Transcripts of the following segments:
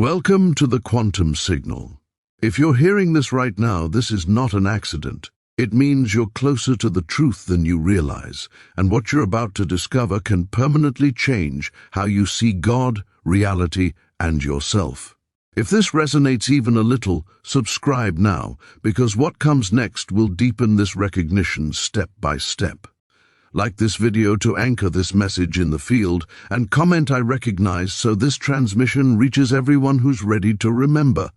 Welcome to the quantum signal. If you're hearing this right now, this is not an accident. It means you're closer to the truth than you realize, and what you're about to discover can permanently change how you see God, reality, and yourself. If this resonates even a little, subscribe now, because what comes next will deepen this recognition step by step. Like this video to anchor this message in the field, and comment "I recognize" so this transmission reaches everyone who's ready to remember.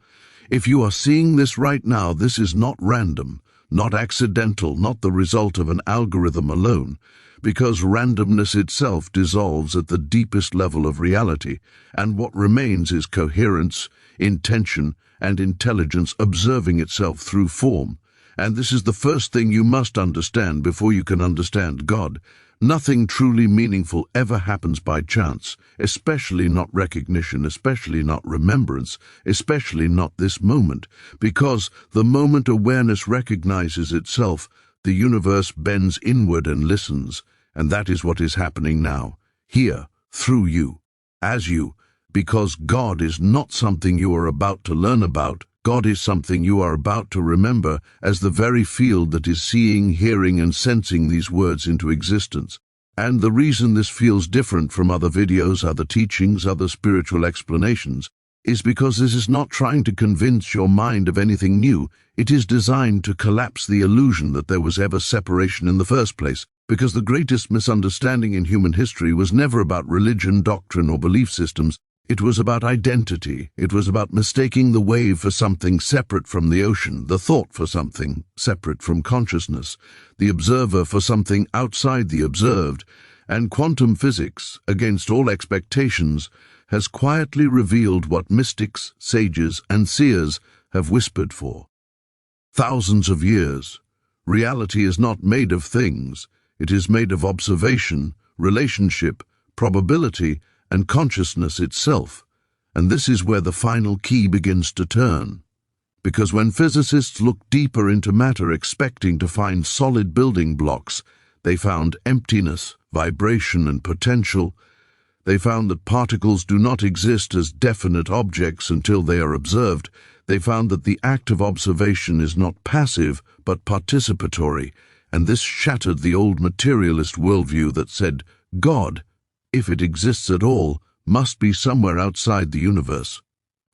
If you are seeing this right now, this is not random, not accidental, not the result of an algorithm alone, because randomness itself dissolves at the deepest level of reality, and what remains is coherence, intention, and intelligence observing itself through form. And this is the first thing you must understand before you can understand God. Nothing truly meaningful ever happens by chance, especially not recognition, especially not remembrance, especially not this moment, because the moment awareness recognizes itself, the universe bends inward and listens, and that is what is happening now, here, through you, as you, because God is not something you are about to learn about. God is something you are about to remember as the very field that is seeing, hearing, and sensing these words into existence. And the reason this feels different from other videos, other teachings, other spiritual explanations, is because this is not trying to convince your mind of anything new. It is designed to collapse the illusion that there was ever separation in the first place, because the greatest misunderstanding in human history was never about religion, doctrine, or belief systems. It was about identity. It was about mistaking the wave for something separate from the ocean, the thought for something separate from consciousness, the observer for something outside the observed, and quantum physics, against all expectations, has quietly revealed what mystics, sages, and seers have whispered for thousands of years. Reality is not made of things. It is made of observation, relationship, probability, and consciousness itself, and this is where the final key begins to turn. Because when physicists looked deeper into matter expecting to find solid building blocks, they found emptiness, vibration, and potential. They found that particles do not exist as definite objects until they are observed. They found that the act of observation is not passive, but participatory, and this shattered the old materialist worldview that said, God, if it exists at all, must be somewhere outside the universe,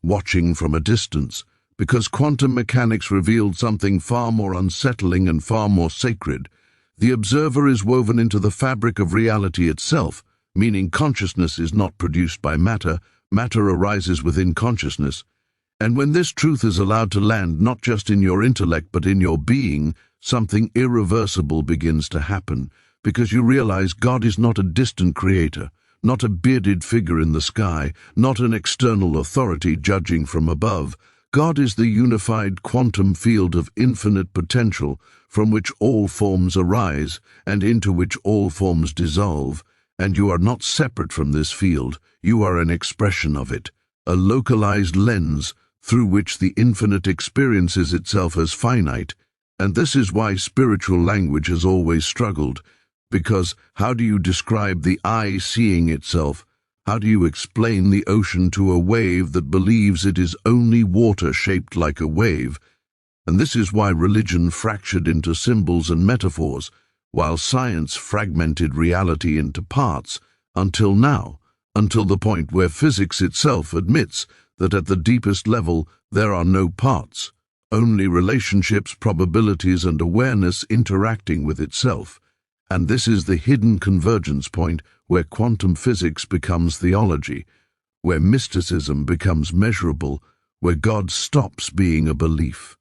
watching from a distance, because quantum mechanics revealed something far more unsettling and far more sacred. The observer is woven into the fabric of reality itself, meaning consciousness is not produced by matter, matter arises within consciousness. And when this truth is allowed to land not just in your intellect but in your being, something irreversible begins to happen, because you realize God is not a distant creator, not a bearded figure in the sky, not an external authority judging from above. God is the unified quantum field of infinite potential from which all forms arise and into which all forms dissolve. And you are not separate from this field, you are an expression of it, a localized lens through which the infinite experiences itself as finite. And this is why spiritual language has always struggled. Because how do you describe the eye seeing itself? How do you explain the ocean to a wave that believes it is only water shaped like a wave? And this is why religion fractured into symbols and metaphors, while science fragmented reality into parts, until now, until the point where physics itself admits that at the deepest level there are no parts, only relationships, probabilities, and awareness interacting with itself. And this is the hidden convergence point where quantum physics becomes theology, where mysticism becomes measurable, where God stops being a belief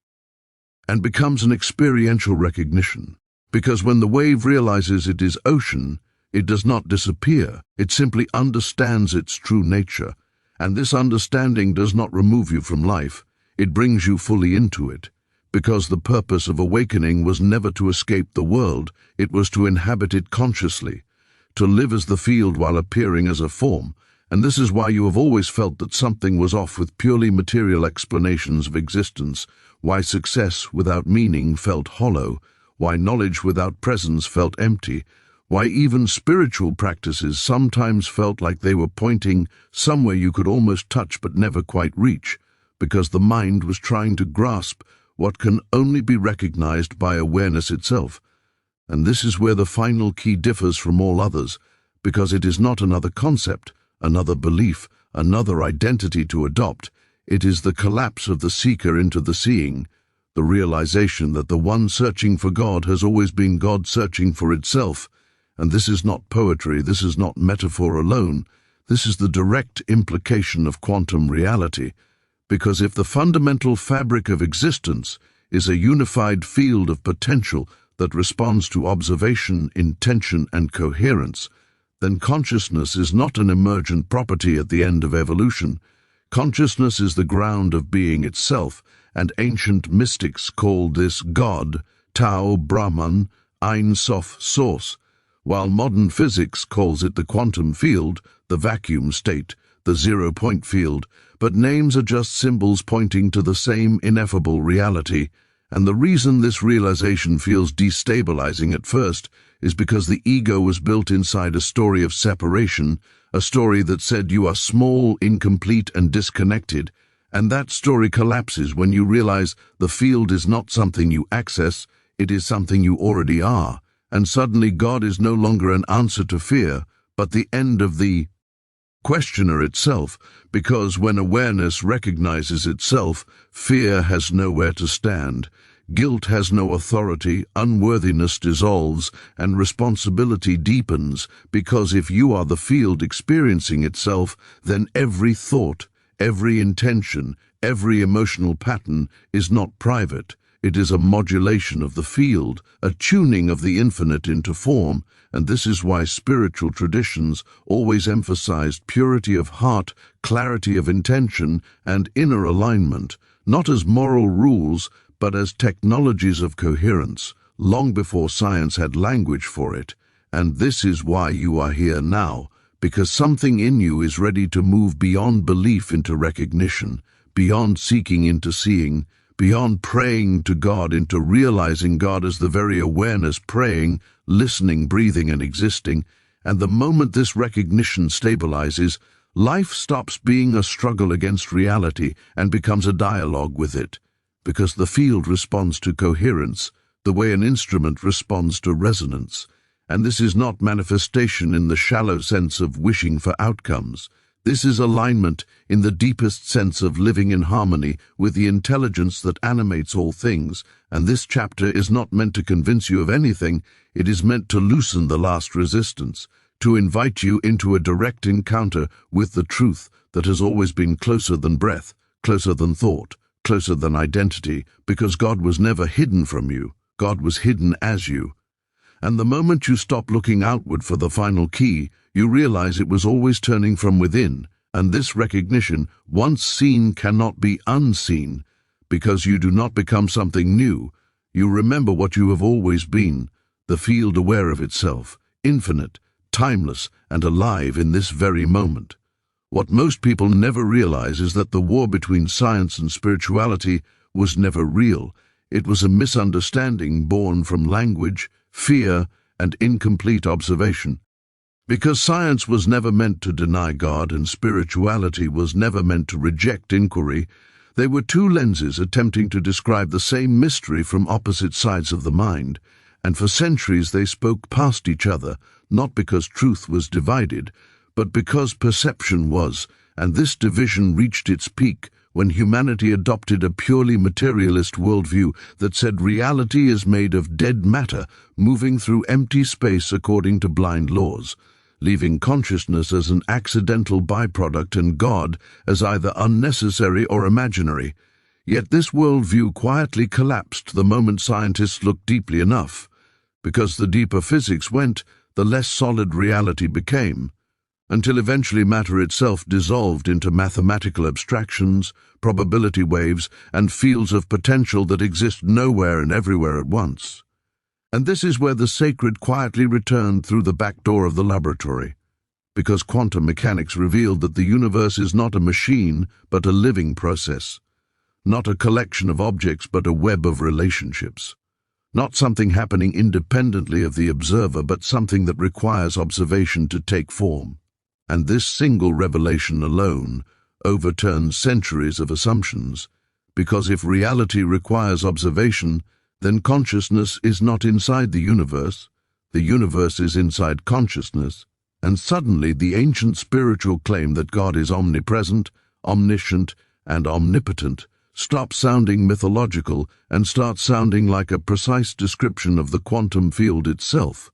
and becomes an experiential recognition. Because when the wave realizes it is ocean, it does not disappear, it simply understands its true nature. And this understanding does not remove you from life, it brings you fully into it. Because the purpose of awakening was never to escape the world, it was to inhabit it consciously, to live as the field while appearing as a form. And this is why you have always felt that something was off with purely material explanations of existence, why success without meaning felt hollow, why knowledge without presence felt empty, Why even spiritual practices sometimes felt like they were pointing somewhere you could almost touch but never quite reach, because the mind was trying to grasp what can only be recognized by awareness itself. And this is where the final key differs from all others, because it is not another concept, another belief, another identity to adopt. It is the collapse of the seeker into the seeing, the realization that the one searching for God has always been God searching for itself. And this is not poetry, this is not metaphor alone, this is the direct implication of quantum reality. Because if the fundamental fabric of existence is a unified field of potential that responds to observation, intention, and coherence, then consciousness is not an emergent property at the end of evolution. Consciousness is the ground of being itself, and ancient mystics called this God, Tao, Brahman, Ein Sof, Source, while modern physics calls it the quantum field, the vacuum state, the zero-point field, but names are just symbols pointing to the same ineffable reality. And the reason this realization feels destabilizing at first is because the ego was built inside a story of separation, a story that said you are small, incomplete, and disconnected, and that story collapses when you realize the field is not something you access, it is something you already are, and suddenly God is no longer an answer to fear, but the end of the questioner itself, because when awareness recognizes itself, fear has nowhere to stand. Guilt has no authority, unworthiness dissolves, and responsibility deepens, because if you are the field experiencing itself, then every thought, every intention, every emotional pattern is not private. It is a modulation of the field, a tuning of the infinite into form, and this is why spiritual traditions always emphasized purity of heart, clarity of intention, and inner alignment, not as moral rules, but as technologies of coherence, long before science had language for it. And this is why you are here now, because something in you is ready to move beyond belief into recognition, beyond seeking into seeing, beyond praying to God into realizing God as the very awareness praying, listening, breathing, and existing. And the moment this recognition stabilizes, life stops being a struggle against reality and becomes a dialogue with it, because the field responds to coherence, the way an instrument responds to resonance. And this is not manifestation in the shallow sense of wishing for outcomes. This is alignment in the deepest sense of living in harmony with the intelligence that animates all things, and this chapter is not meant to convince you of anything, it is meant to loosen the last resistance, to invite you into a direct encounter with the truth that has always been closer than breath, closer than thought, closer than identity, because God was never hidden from you, God was hidden as you. And the moment you stop looking outward for the final key, you realize it was always turning from within, and this recognition, once seen, cannot be unseen, because you do not become something new. You remember what you have always been, the field aware of itself, infinite, timeless, and alive in this very moment. What most people never realize is that the war between science and spirituality was never real. It was a misunderstanding born from language, fear, and incomplete observation. Because science was never meant to deny God and spirituality was never meant to reject inquiry, they were two lenses attempting to describe the same mystery from opposite sides of the mind, and for centuries they spoke past each other, not because truth was divided, but because perception was, and this division reached its peak when humanity adopted a purely materialist worldview that said reality is made of dead matter moving through empty space according to blind laws, leaving consciousness as an accidental byproduct and God as either unnecessary or imaginary. Yet this worldview quietly collapsed the moment scientists looked deeply enough. Because the deeper physics went, the less solid reality became, until eventually matter itself dissolved into mathematical abstractions, probability waves, and fields of potential that exist nowhere and everywhere at once. And this is where the sacred quietly returned through the back door of the laboratory, because quantum mechanics revealed that the universe is not a machine but a living process, not a collection of objects but a web of relationships. not something happening independently of the observer, but something that requires observation to take form. And this single revelation alone overturns centuries of assumptions, because if reality requires observation, then consciousness is not inside the universe is inside consciousness, and suddenly the ancient spiritual claim that God is omnipresent, omniscient, and omnipotent stops sounding mythological and starts sounding like a precise description of the quantum field itself,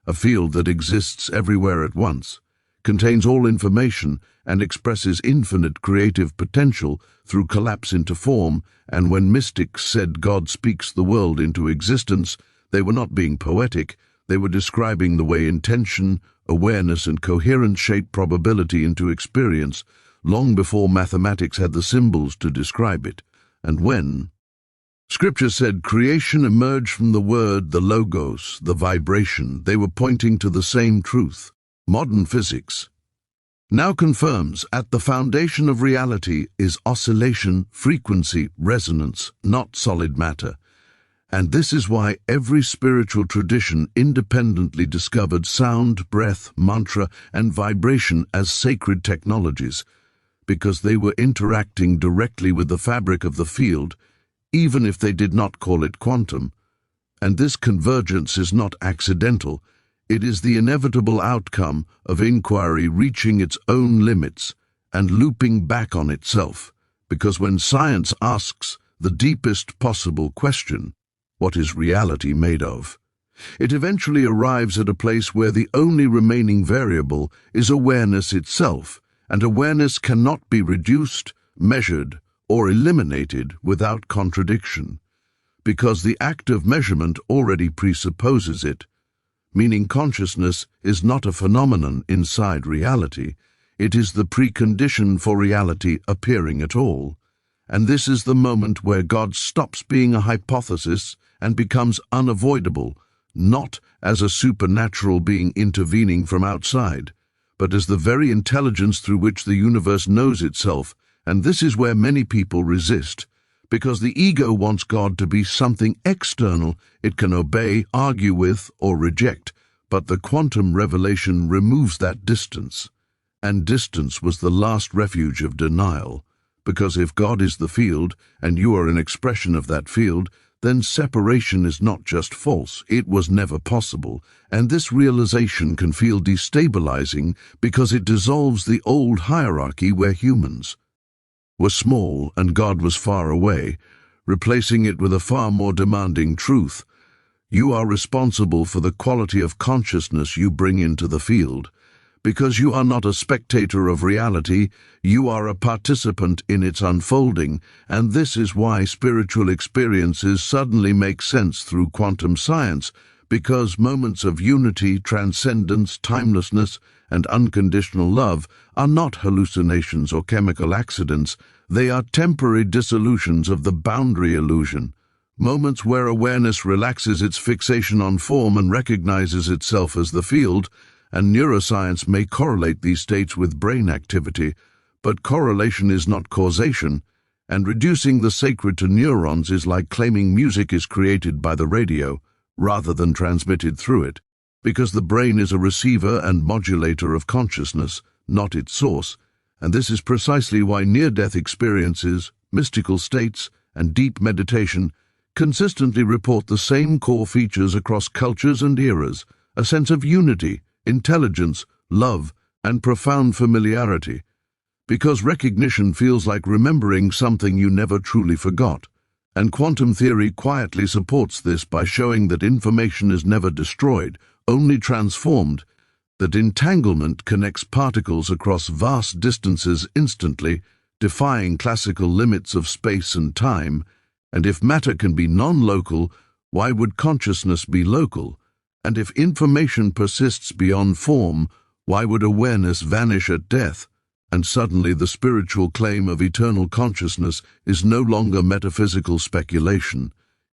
a field that exists everywhere at once, contains all information, and expresses infinite creative potential through collapse into form. And when mystics said God speaks the world into existence, they were not being poetic, they were describing the way intention, awareness, and coherence shape probability into experience, long before mathematics had the symbols to describe it. And when Scripture said creation emerged from the word, the logos, the vibration, they were pointing to the same truth. Modern physics now confirms at the foundation of reality is oscillation, frequency, resonance, not solid matter. And this is why every spiritual tradition independently discovered sound, breath, mantra, and vibration as sacred technologies, because they were interacting directly with the fabric of the field, even if they did not call it quantum. And this convergence is not accidental. It is the inevitable outcome of inquiry reaching its own limits and looping back on itself, because when science asks the deepest possible question, what is reality made of? It eventually arrives at a place where the only remaining variable is awareness itself, and awareness cannot be reduced, measured, or eliminated without contradiction, because the act of measurement already presupposes it, meaning consciousness is not a phenomenon inside reality, it is the precondition for reality appearing at all. And this is the moment where God stops being a hypothesis and becomes unavoidable, not as a supernatural being intervening from outside, but as the very intelligence through which the universe knows itself. And this is where many people resist, because the ego wants God to be something external it can obey, argue with, or reject. But the quantum revelation removes that distance. And distance was the last refuge of denial, because if God is the field, and you are an expression of that field, then separation is not just false, it was never possible. And this realization can feel destabilizing because it dissolves the old hierarchy where humans were small and God was far away, replacing it with a far more demanding truth. You are responsible for the quality of consciousness you bring into the field. Because you are not a spectator of reality, you are a participant in its unfolding, and this is why spiritual experiences suddenly make sense through quantum science, because moments of unity, transcendence, timelessness, and unconditional love are not hallucinations or chemical accidents, they are temporary dissolutions of the boundary illusion, moments where awareness relaxes its fixation on form and recognizes itself as the field. And neuroscience may correlate these states with brain activity, but correlation is not causation, and reducing the sacred to neurons is like claiming music is created by the radio rather than transmitted through it, because the brain is a receiver and modulator of consciousness, not its source. And this is precisely why near-death experiences, mystical states, and deep meditation consistently report the same core features across cultures and eras: a sense of unity, intelligence, love, and profound familiarity, because recognition feels like remembering something you never truly forgot. And quantum theory quietly supports this by showing that information is never destroyed, only transformed, that entanglement connects particles across vast distances instantly, defying classical limits of space and time. And if matter can be non-local, why would consciousness be local? And if information persists beyond form, why would awareness vanish at death? And suddenly the spiritual claim of eternal consciousness is no longer metaphysical speculation.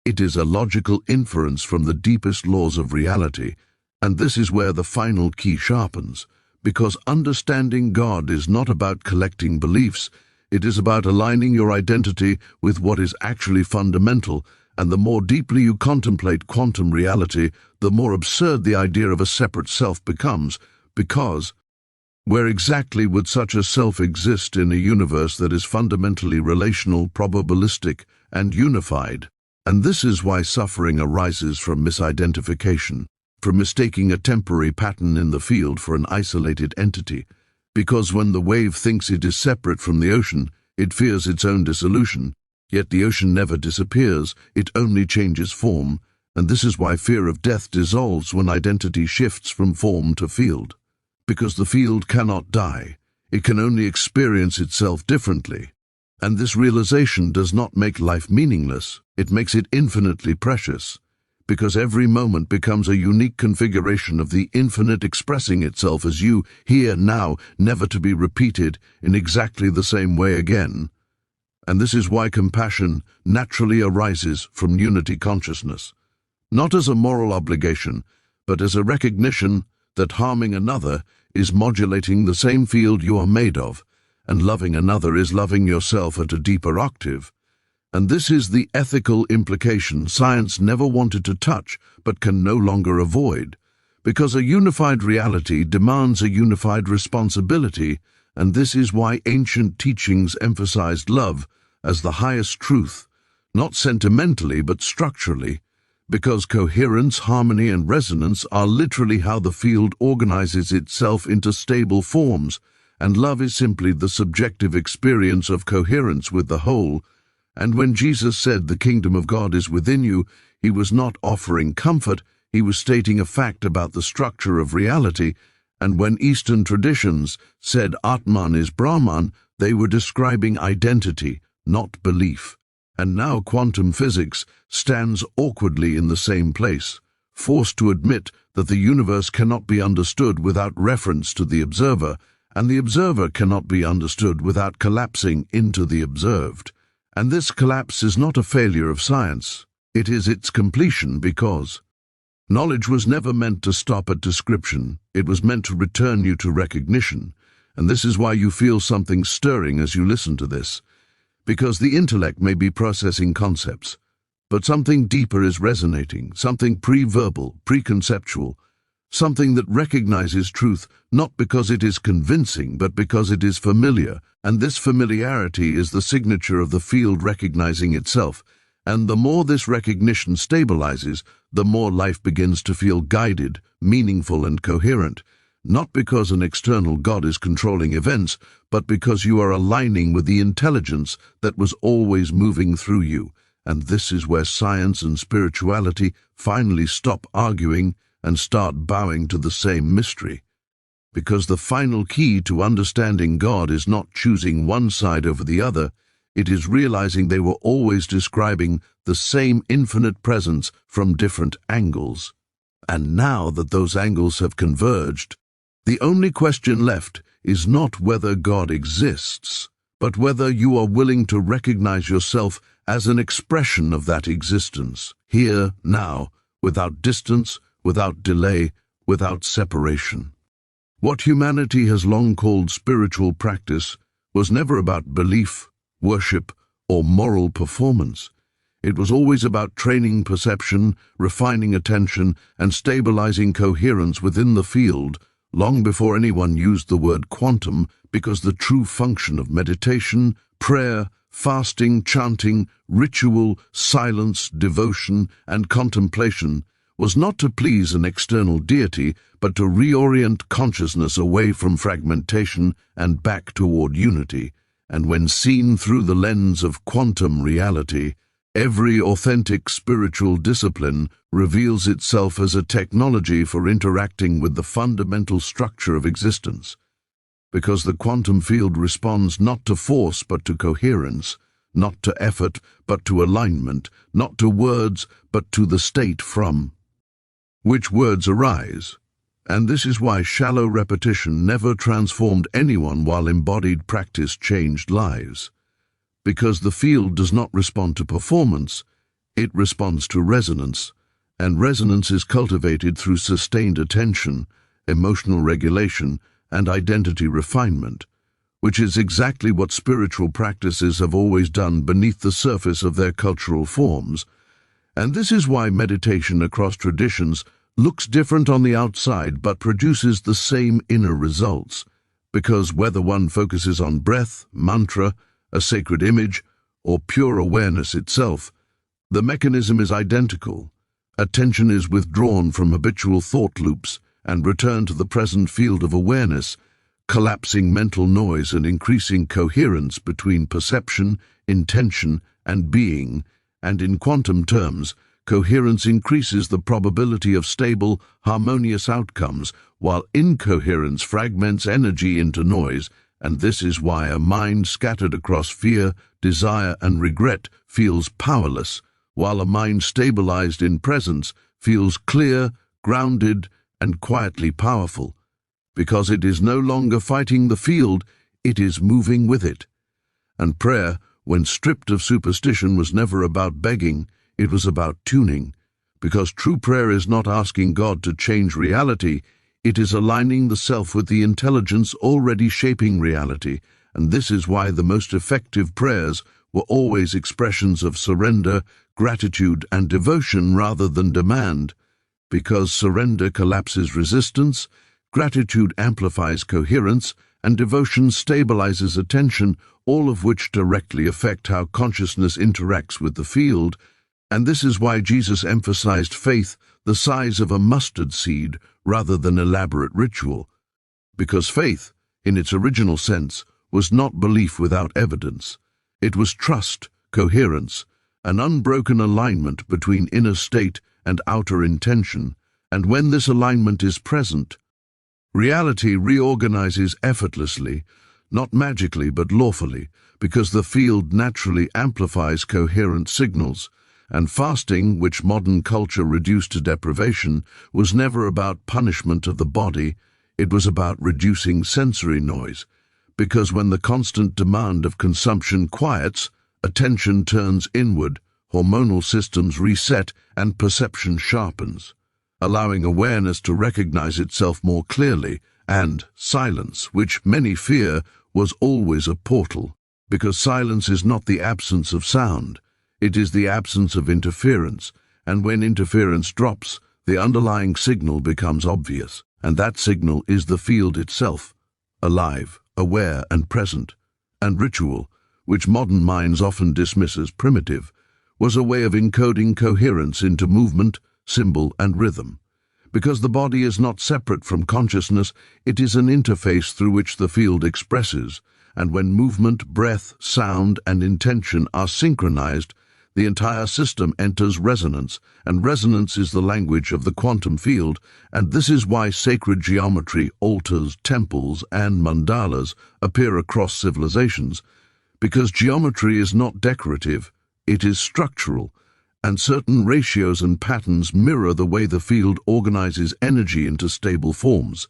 It is a logical inference from the deepest laws of reality. And this is where the final key sharpens, because understanding God is not about collecting beliefs, it is about aligning your identity with what is actually fundamental. And the more deeply you contemplate quantum reality, the more absurd the idea of a separate self becomes, because where exactly would such a self exist in a universe that is fundamentally relational, probabilistic, and unified? And this is why suffering arises from misidentification, from mistaking a temporary pattern in the field for an isolated entity. Because when the wave thinks it is separate from the ocean, it fears its own dissolution. Yet the ocean never disappears, it only changes form, and this is why fear of death dissolves when identity shifts from form to field. Because the field cannot die, it can only experience itself differently. And this realization does not make life meaningless, it makes it infinitely precious, because every moment becomes a unique configuration of the infinite expressing itself as you, here, now, never to be repeated in exactly the same way again. And this is why compassion naturally arises from unity consciousness, not as a moral obligation, but as a recognition that harming another is modulating the same field you are made of, and loving another is loving yourself at a deeper octave. And this is the ethical implication science never wanted to touch but can no longer avoid, because a unified reality demands a unified responsibility, and this is why ancient teachings emphasized love as the highest truth, not sentimentally but structurally, because coherence, harmony, and resonance are literally how the field organizes itself into stable forms, and love is simply the subjective experience of coherence with the whole. And when Jesus said the kingdom of God is within you, he was not offering comfort, he was stating a fact about the structure of reality. And when Eastern traditions said Atman is Brahman, they were describing identity, not belief. And now quantum physics stands awkwardly in the same place, forced to admit that the universe cannot be understood without reference to the observer, and the observer cannot be understood without collapsing into the observed. And this collapse is not a failure of science, it is its completion, because knowledge was never meant to stop at description, it was meant to return you to recognition. And this is why you feel something stirring as you listen to this, because the intellect may be processing concepts, but something deeper is resonating, something pre-verbal, preconceptual, something that recognizes truth not because it is convincing, but because it is familiar, and this familiarity is the signature of the field recognizing itself. And the more this recognition stabilizes, the more life begins to feel guided, meaningful, and coherent, not because an external God is controlling events, but because you are aligning with the intelligence that was always moving through you. And this is where science and spirituality finally stop arguing and start bowing to the same mystery. Because the final key to understanding God is not choosing one side over the other, it is realizing they were always describing the same infinite presence from different angles. And now that those angles have converged, the only question left is not whether God exists, but whether you are willing to recognize yourself as an expression of that existence, here, now, without distance, without delay, without separation. What humanity has long called spiritual practice was never about belief, worship, or moral performance. It was always about training perception, refining attention, and stabilizing coherence within the field, long before anyone used the word quantum, because the true function of meditation, prayer, fasting, chanting, ritual, silence, devotion, and contemplation was not to please an external deity, but to reorient consciousness away from fragmentation and back toward unity. And when seen through the lens of quantum reality, every authentic spiritual discipline reveals itself as a technology for interacting with the fundamental structure of existence. Because the quantum field responds not to force but to coherence, not to effort but to alignment, not to words but to the state from which words arise. And this is why shallow repetition never transformed anyone while embodied practice changed lives. Because the field does not respond to performance, it responds to resonance, and resonance is cultivated through sustained attention, emotional regulation, and identity refinement, which is exactly what spiritual practices have always done beneath the surface of their cultural forms. And this is why meditation across traditions looks different on the outside but produces the same inner results. Because whether one focuses on breath, mantra, a sacred image, or pure awareness itself, the mechanism is identical. Attention is withdrawn from habitual thought loops and returned to the present field of awareness, collapsing mental noise and increasing coherence between perception, intention, and being. And in quantum terms, coherence increases the probability of stable, harmonious outcomes, while incoherence fragments energy into noise, and this is why a mind scattered across fear, desire, and regret feels powerless, while a mind stabilized in presence feels clear, grounded, and quietly powerful. Because it is no longer fighting the field, it is moving with it. And prayer, when stripped of superstition, was never about begging, it was about tuning. Because true prayer is not asking God to change reality, it is aligning the self with the intelligence already shaping reality, and this is why the most effective prayers were always expressions of surrender, gratitude, and devotion rather than demand. Because surrender collapses resistance, gratitude amplifies coherence, and devotion stabilizes attention, all of which directly affect how consciousness interacts with the field. And this is why Jesus emphasized faith the size of a mustard seed rather than elaborate ritual. Because faith, in its original sense, was not belief without evidence. It was trust, coherence, an unbroken alignment between inner state and outer intention, and when this alignment is present, reality reorganizes effortlessly, not magically but lawfully, because the field naturally amplifies coherent signals. And fasting, which modern culture reduced to deprivation, was never about punishment of the body, it was about reducing sensory noise. Because when the constant demand of consumption quiets, attention turns inward, hormonal systems reset, and perception sharpens, allowing awareness to recognize itself more clearly, and silence, which many fear, was always a portal. Because silence is not the absence of sound, it is the absence of interference, and when interference drops, the underlying signal becomes obvious, and that signal is the field itself, alive, aware, and present. And ritual, which modern minds often dismiss as primitive, was a way of encoding coherence into movement, symbol, and rhythm. Because the body is not separate from consciousness, it is an interface through which the field expresses, and when movement, breath, sound, and intention are synchronized, the entire system enters resonance, and resonance is the language of the quantum field, and this is why sacred geometry, altars, temples, and mandalas appear across civilizations. Because geometry is not decorative, it is structural, and certain ratios and patterns mirror the way the field organizes energy into stable forms,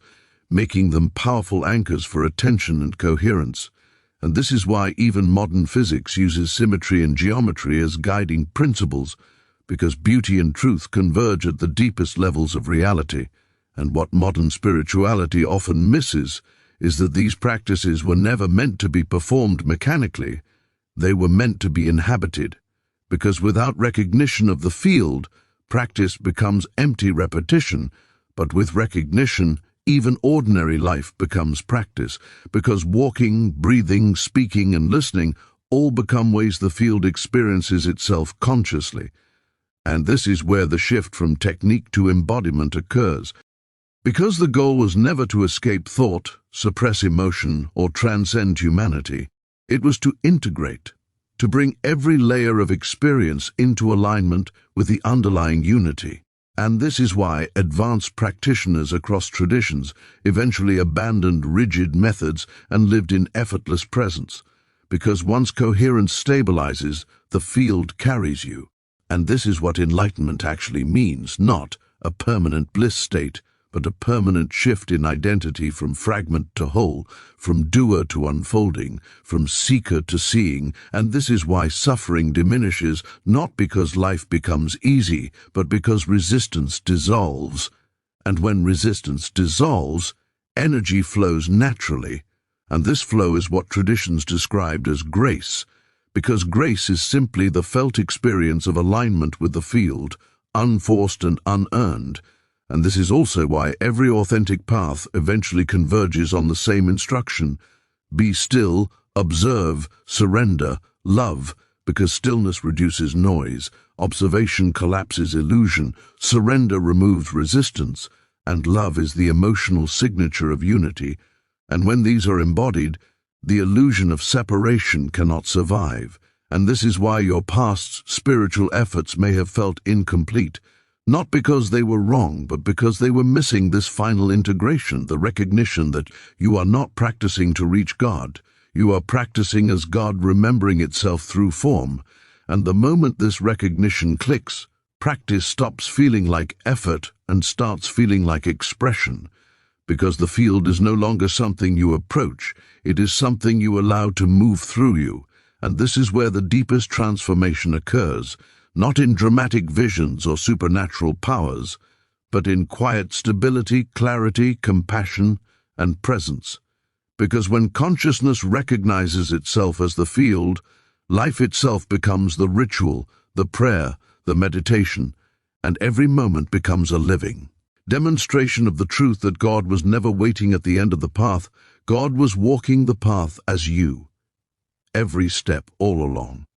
making them powerful anchors for attention and coherence. And this is why even modern physics uses symmetry and geometry as guiding principles, because beauty and truth converge at the deepest levels of reality. And what modern spirituality often misses is that these practices were never meant to be performed mechanically. They were meant to be inhabited, because without recognition of the field, practice becomes empty repetition, but with recognition, even ordinary life becomes practice, because walking, breathing, speaking, and listening all become ways the field experiences itself consciously. And this is where the shift from technique to embodiment occurs. Because the goal was never to escape thought, suppress emotion, or transcend humanity, it was to integrate, to bring every layer of experience into alignment with the underlying unity. And this is why advanced practitioners across traditions eventually abandoned rigid methods and lived in effortless presence, because once coherence stabilizes, the field carries you. And this is what enlightenment actually means, not a permanent bliss state, but a permanent shift in identity from fragment to whole, from doer to unfolding, from seeker to seeing. And this is why suffering diminishes, not because life becomes easy, but because resistance dissolves. And when resistance dissolves, energy flows naturally. And this flow is what traditions described as grace, because grace is simply the felt experience of alignment with the field, unforced and unearned, and this is also why every authentic path eventually converges on the same instruction: be still, observe, surrender, love, because stillness reduces noise, observation collapses illusion, surrender removes resistance, and love is the emotional signature of unity. And when these are embodied, the illusion of separation cannot survive. And this is why your past spiritual efforts may have felt incomplete, not because they were wrong, but because they were missing this final integration, the recognition that you are not practicing to reach God. You are practicing as God, remembering itself through form. And the moment this recognition clicks, practice stops feeling like effort and starts feeling like expression. Because the field is no longer something you approach, it is something you allow to move through you. And this is where the deepest transformation occurs, not in dramatic visions or supernatural powers, but in quiet stability, clarity, compassion, and presence. Because when consciousness recognizes itself as the field, life itself becomes the ritual, the prayer, the meditation, and every moment becomes a living demonstration of the truth that God was never waiting at the end of the path. God was walking the path as you, every step all along.